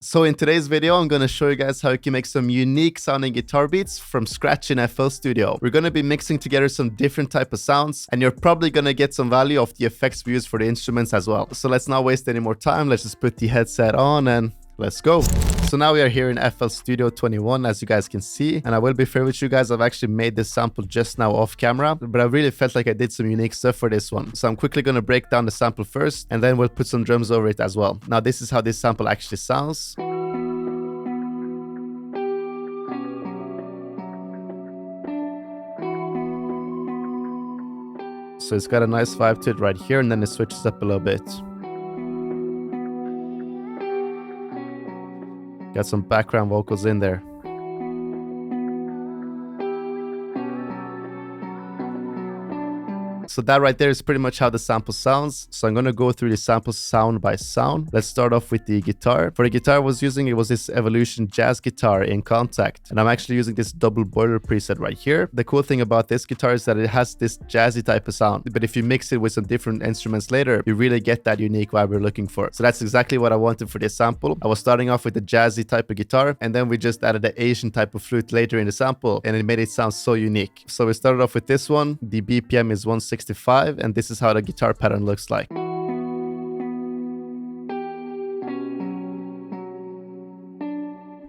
So in today's video, I'm going to show you guys how you can make some unique sounding guitar beats from scratch in FL Studio. We're going to be mixing together some different type of sounds, and you're probably going to get some value of the effects we use for the instruments as well. So let's not waste any more time. Let's just put the headset on and let's go. So now we are here in FL Studio 21, as you guys can see, and I will be fair with you guys, I've actually made this sample just now off camera, but I really felt like I did some unique stuff for this one. So I'm quickly going to break down the sample first, and then we'll put some drums over it as well. Now this is how this sample actually sounds. So it's got a nice vibe to it right here, and then it switches up a little bit. Got some background vocals in there. So that right there is pretty much how the sample sounds. So I'm going to go through the sample sound by sound. Let's start off with the guitar. For the guitar I was using, it was this Evolution jazz guitar in Contact. And I'm actually using this double boiler preset right here. The cool thing about this guitar is that it has this jazzy type of sound. But if you mix it with some different instruments later, you really get that unique vibe we're looking for. So that's exactly what I wanted for this sample. I was starting off with the jazzy type of guitar, and then we just added the Asian type of flute later in the sample, and it made it sound so unique. So we started off with this one. The BPM is 165, and this is how the guitar pattern looks like.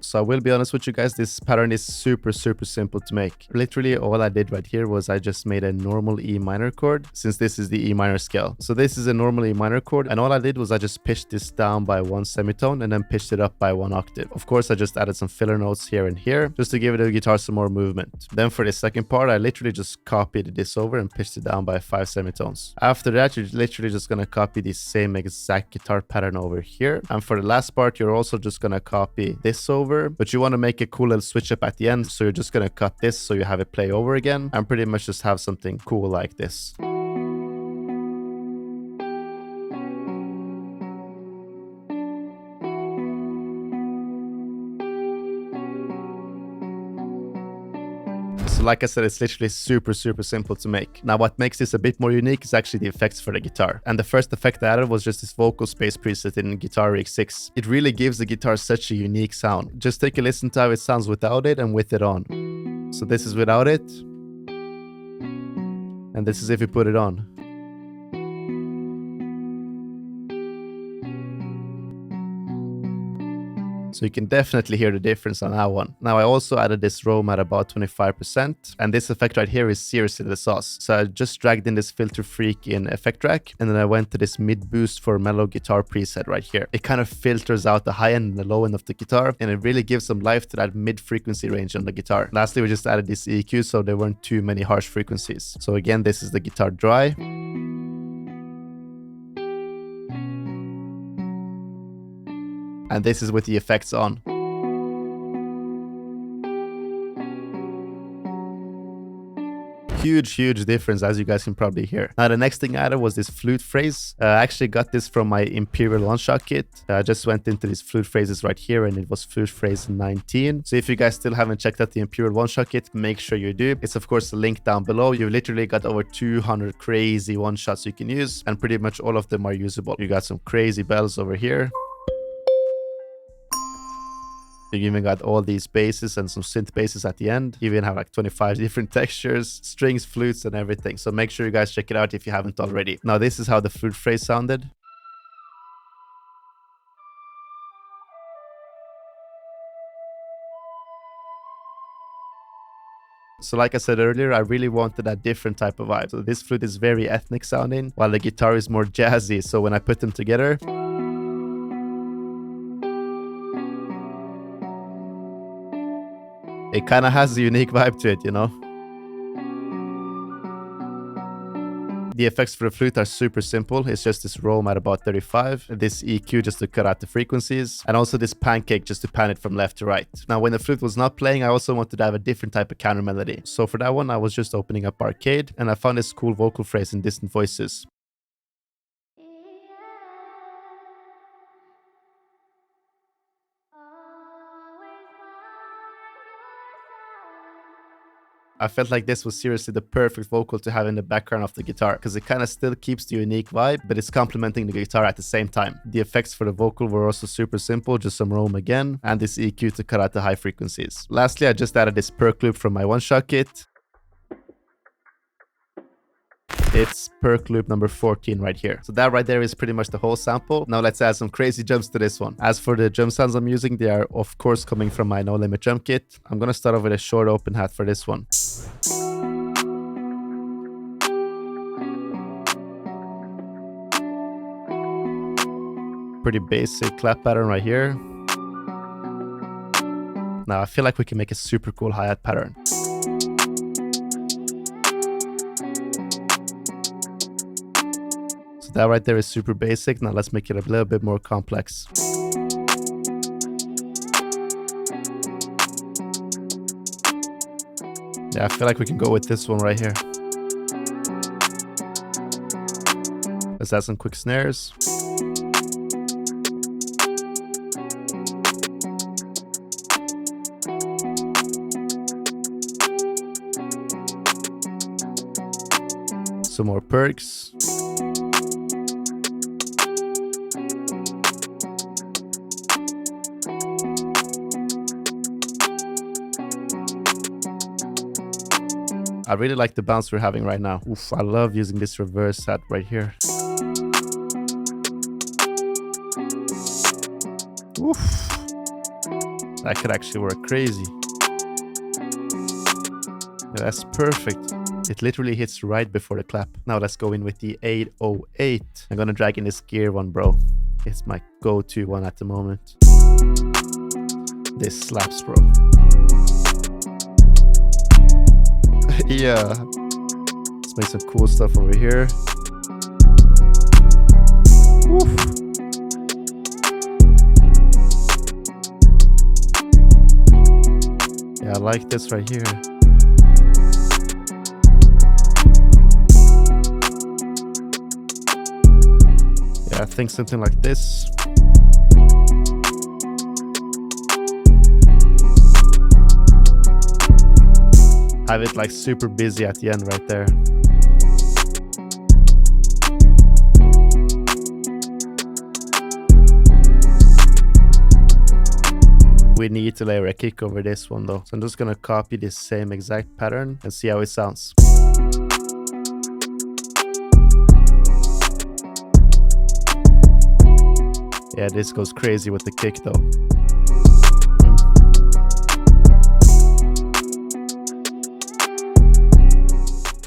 So I will be honest with you guys, this pattern is super simple to make. Literally all I did right here was I just made a normal E minor chord, since this is the E minor scale. So this is a normal E minor chord, and all I did was I just pitched this down by one semitone and then pitched it up by one octave. Of course, I just added some filler notes here and here just to give the guitar some more movement. Then for the second part, I literally just copied this over and pitched it down by 5 semitones. After that, you're literally just gonna copy the same exact guitar pattern over here. And for the last part, you're also just gonna copy this over, but you want to make a cool little switch up at the end, so you're just going to cut this so you have it play over again and pretty much just have something cool like this. So like I said, it's literally super simple to make. Now what makes this a bit more unique is actually the effects for the guitar. And the first effect I added was just this vocal space preset in Guitar Rig 6. It really gives the guitar such a unique sound. Just take a listen to how it sounds without it and with it on. So this is without it. And this is if you put it on. So you can definitely hear the difference on that one. Now I also added this roam at about 25%, and this effect right here is seriously the sauce. So I just dragged in this filter freak in effect rack, and then I went to this mid boost for mellow guitar preset right here. It kind of filters out the high end and the low end of the guitar, and it really gives some life to that mid frequency range on the guitar. Lastly, we just added this EQ so there weren't too many harsh frequencies. So again, this is the guitar dry. And this is with the effects on. Huge difference, as you guys can probably hear. Now the next thing I added was this flute phrase. I actually got this from my Imperial one-shot kit. I just went into these flute phrases right here, and it was flute phrase 19. So if you guys still haven't checked out the Imperial one-shot kit, make sure you do. It's of course a link down below. You've literally got over 200 crazy one-shots you can use, and pretty much all of them are usable. You got some crazy bells over here. You even got all these basses and some synth basses at the end. You even have like 25 different textures, strings, flutes, and everything. So make sure you guys check it out if you haven't already. Now this is how the flute phrase sounded. So like I said earlier, I really wanted a different type of vibe. So this flute is very ethnic sounding, while the guitar is more jazzy. So when I put them together, it kind of has a unique vibe to it, you know? The effects for the flute are super simple. It's just this roam at about 35, this EQ just to cut out the frequencies, and also this pancake just to pan it from left to right. Now when the flute was not playing, I also wanted to have a different type of counter melody. So for that one, I was just opening up Arcade, and I found this cool vocal phrase in Distant Voices. I felt like this was seriously the perfect vocal to have in the background of the guitar, because it kind of still keeps the unique vibe, but it's complementing the guitar at the same time. The effects for the vocal were also super simple, just some roam again, and this EQ to cut out the high frequencies. Lastly, I just added this perk loop from my one-shot kit. It's perk loop number 14 right here. So that right there is pretty much the whole sample. Now let's add some crazy jumps to this one. As for the drum sounds I'm using, they are of course coming from my No Limit drum kit. I'm gonna start off with a short open hat for this one. Pretty basic clap pattern right here. Now I feel like we can make a super cool hi-hat pattern. That right there is super basic. Now let's make it a little bit more complex. Yeah, I feel like we can go with this one right here. Let's add some quick snares. Some more perks. I really like the bounce we're having right now. Oof, I love using this reverse hat right here. Oof. That could actually work crazy. Yeah, that's perfect. It literally hits right before the clap. Now let's go in with the 808. I'm gonna drag in this gear one, bro. It's my go-to one at the moment. This slaps, bro. Yeah. Let's make some cool stuff over here. Oof. Yeah, I like this right here. Yeah, I think something like this. Have it like super busy at the end right there. We need to layer a kick over this one though. So I'm just gonna copy this same exact pattern and see how it sounds. Yeah, this goes crazy with the kick though.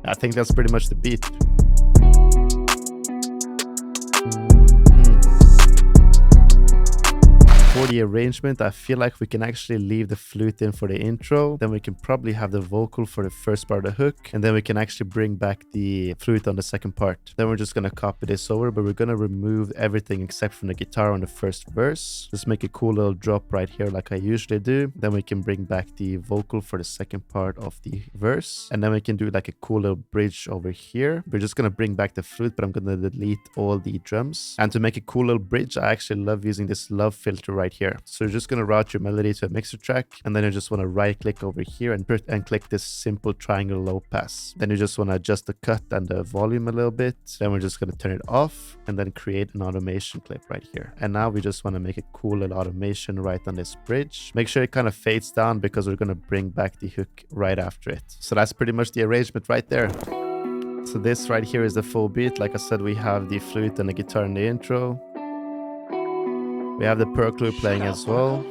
I think that's pretty much the beat. For the arrangement, I feel like we can actually leave the flute in for the intro. Then we can probably have the vocal for the first part of the hook. And then we can actually bring back the flute on the second part. Then we're just going to copy this over, but we're going to remove everything except from the guitar on the first verse. Just make a cool little drop right here like I usually do. Then we can bring back the vocal for the second part of the verse. And then we can do like a cool little bridge over here. We're just going to bring back the flute, but I'm going to delete all the drums. And to make a cool little bridge, I actually love using this love filter right here. So you're just going to route your melody to a mixer track, and then you just want to right click over here and click this simple triangle low pass. Then you just want to adjust the cut and the volume a little bit. Then we're just going to turn it off and then create an automation clip right here. And now we just want to make a cool little automation right on this bridge. Make sure it kind of fades down because we're going to bring back the hook right after it. So that's pretty much the arrangement right there. So this right here is the full beat. Like I said, we have the flute and the guitar in the intro. We have the perk loop playing as well.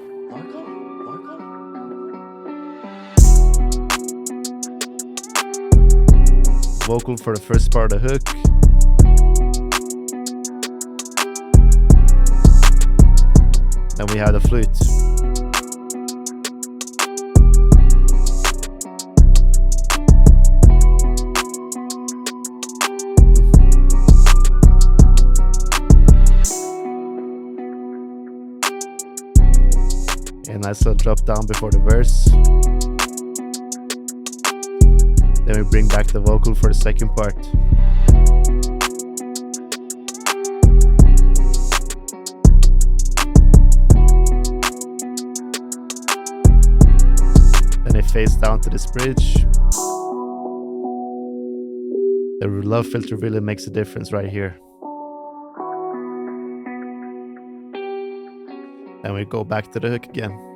Vocal for the first part of the hook. Then we have the flute. A nice little drop down before the verse. Then we bring back the vocal for the second part. Then it fades down to this bridge. The low filter really makes a difference right here. Then we go back to the hook again.